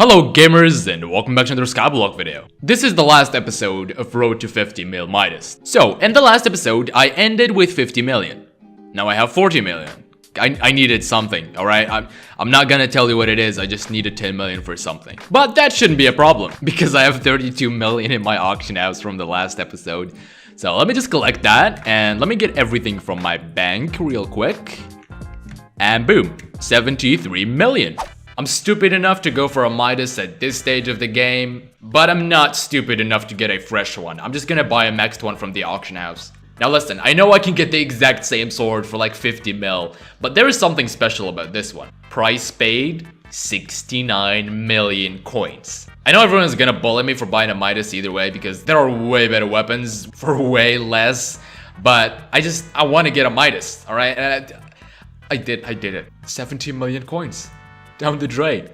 Hello gamers and welcome back to another Skyblock video. This is the last episode of Road to 50M Midas. So, in the last episode, I ended with 50 million. Now I have 40 million. I needed something, alright? I'm not gonna tell you what it is, I just needed 10 million for something. But that shouldn't be a problem, because I have 32 million in my auction house from the last episode. So let me just collect that, and let me get everything from my bank real quick. And boom, 73 million. I'm stupid enough to go for a Midas at this stage of the game, but I'm not stupid enough to get a fresh one. I'm just gonna buy a maxed one from the auction house. Now listen, I know I can get the exact same sword for like 50 mil, but there is something special about this one. Price paid, 69 million coins. I know everyone's gonna bully me for buying a Midas either way because there are way better weapons for way less, but I want to get a Midas, alright? And I did it. 17 million coins. Down the drain.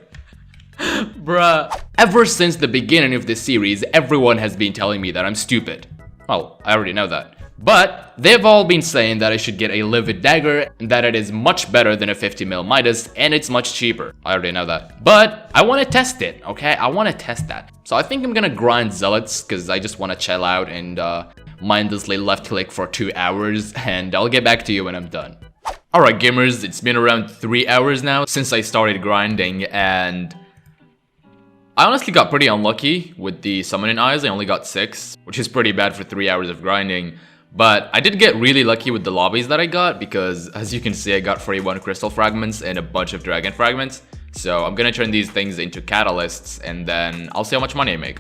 Bruh. Ever since the beginning of this series, everyone has been telling me that I'm stupid. Well, I already know that. But they've all been saying that I should get a Livid Dagger, and that it is much better than a 50mm Midas, and it's much cheaper. I already know that. But I want to test it, okay? I want to test that. So I think I'm gonna grind zealots, because I just want to chill out and mindlessly left click for 2 hours, and I'll get back to you when I'm done. Alright gamers, it's been around 3 hours now since I started grinding, and I honestly got pretty unlucky with the summoning eyes. I only got 6, which is pretty bad for 3 hours of grinding. But I did get really lucky with the lobbies that I got because, as you can see, I got 41 crystal fragments and a bunch of dragon fragments. So I'm gonna turn these things into catalysts and then I'll see how much money I make.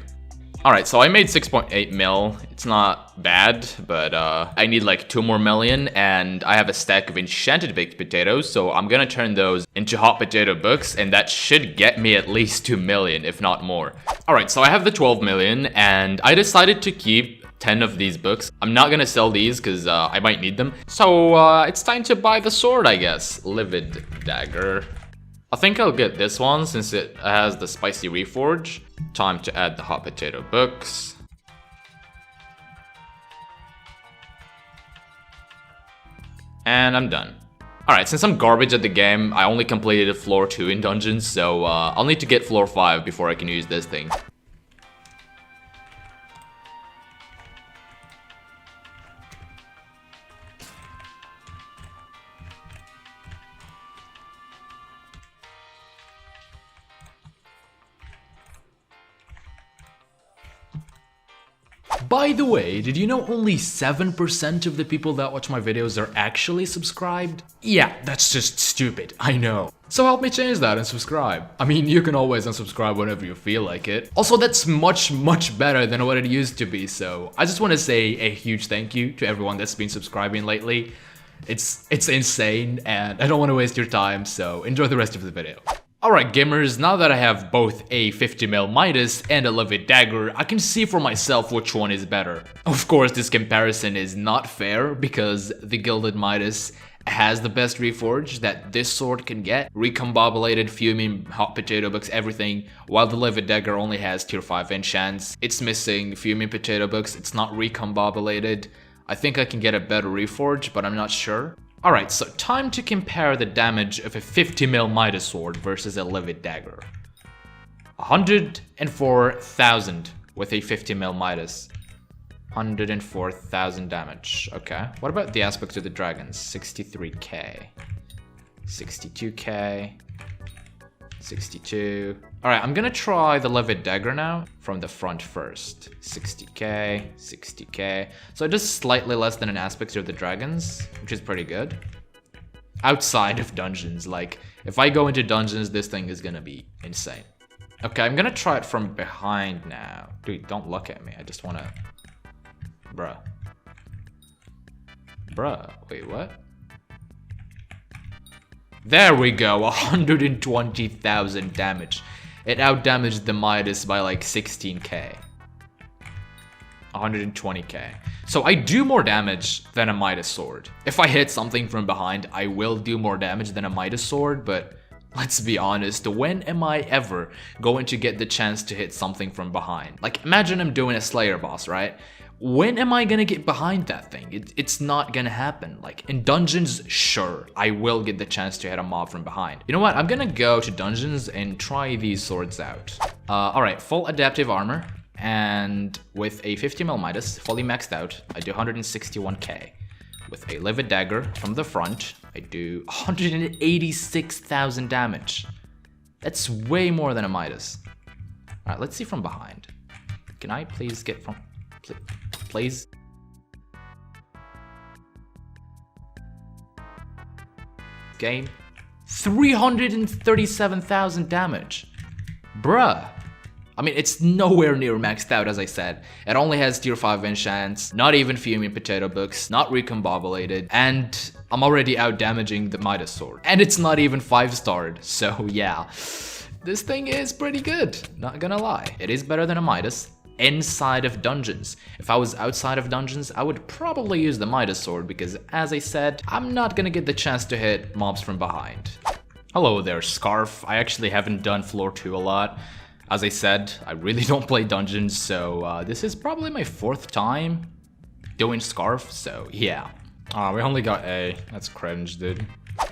Alright, so I made 6.8 mil. It's not bad, but I need like 2 more million, and I have a stack of enchanted baked potatoes, so I'm gonna turn those into hot potato books, and that should get me at least 2 million, if not more. Alright, so I have the 12 million, and I decided to keep 10 of these books. I'm not gonna sell these because I might need them. So it's time to buy the sword, I guess. Livid Dagger. I think I'll get this one since it has the spicy reforge. Time to add the hot potato books. And I'm done. Alright, since I'm garbage at the game, I only completed floor 2 in dungeons, so I'll need to get floor 5 before I can use this thing. By the way, did you know only 7% of the people that watch my videos are actually subscribed? Yeah, that's just stupid, I know. So help me change that and subscribe. I mean, you can always unsubscribe whenever you feel like it. Also, that's much better than what it used to be, so I just want to say a huge thank you to everyone that's been subscribing lately. It's insane, and I don't want to waste your time, so enjoy the rest of the video. Alright gamers, now that I have both a 50mm Midas and a Livid Dagger, I can see for myself which one is better. Of course, this comparison is not fair because the Gilded Midas has the best reforge that this sword can get. Recombobulated, fuming, hot potato books, everything, while the Livid Dagger only has tier 5 enchants. It's missing fuming potato books, it's not recombobulated. I think I can get a better reforge, but I'm not sure. Alright, so time to compare the damage of a 50mm Midas sword versus a Livid Dagger. 104,000 with a 50mm Midas. 104,000 damage. Okay, what about the aspect of the dragons? 63k. 62k. 62. Alright, I'm gonna try the Livid Dagger now from the front first. 60k, 60k. So just slightly less than an aspect of the dragons, which is pretty good. Outside of dungeons, like if I go into dungeons, this thing is gonna be insane. Okay, I'm gonna try it from behind now. Dude, don't look at me. I just wanna... Bruh. Bruh, wait, what? There we go, 120,000 damage. It outdamaged the Midas by like 16k. 120k. So I do more damage than a Midas sword. If I hit something from behind, I will do more damage than a Midas sword, but let's be honest, when am I ever going to get the chance to hit something from behind? Like, imagine I'm doing a Slayer boss, right? When am I gonna get behind that thing? It's not gonna happen. Like, in dungeons, sure, I will get the chance to hit a mob from behind. You know what? I'm gonna go to dungeons and try these swords out. Alright, full adaptive armor. And with a 50mm Midas, fully maxed out, I do 161k. With a Livid Dagger from the front, I do 186,000 damage. That's way more than a Midas. Alright, let's see from behind. Can I please get from... Please? Game. 337,000 damage. Bruh. I mean, it's nowhere near maxed out, as I said. It only has tier 5 enchants, not even fuming potato books, not recombobulated, and I'm already out damaging the Midas sword. And it's not even 5-starred, so yeah. This thing is pretty good, not gonna lie. It is better than a Midas inside of dungeons. If I was outside of dungeons, I would probably use the Midas sword because, as I said, I'm not gonna get the chance to hit mobs from behind. Hello there, Scarf. I actually haven't done floor 2 a lot. As I said, I really don't play dungeons, so this is probably my 4th time doing Scarf, so yeah. We only got A. That's cringe, dude.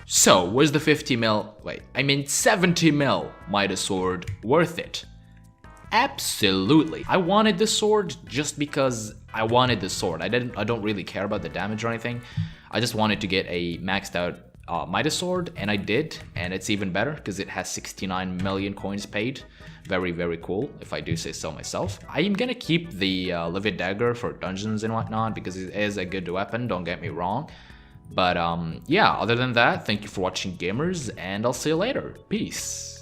So, was the 70mm Midas sword worth it? Absolutely. I wanted the sword just because I wanted the sword. I don't really care about the damage or anything. I just wanted to get a maxed out Midas sword, and I did, and it's even better because it has 69 million coins paid. Very, very cool, if I do say so myself. I am gonna keep the Livid Dagger for dungeons and whatnot because it is a good weapon, don't get me wrong. But yeah, other than that, thank you for watching, gamers, and I'll see you later. Peace.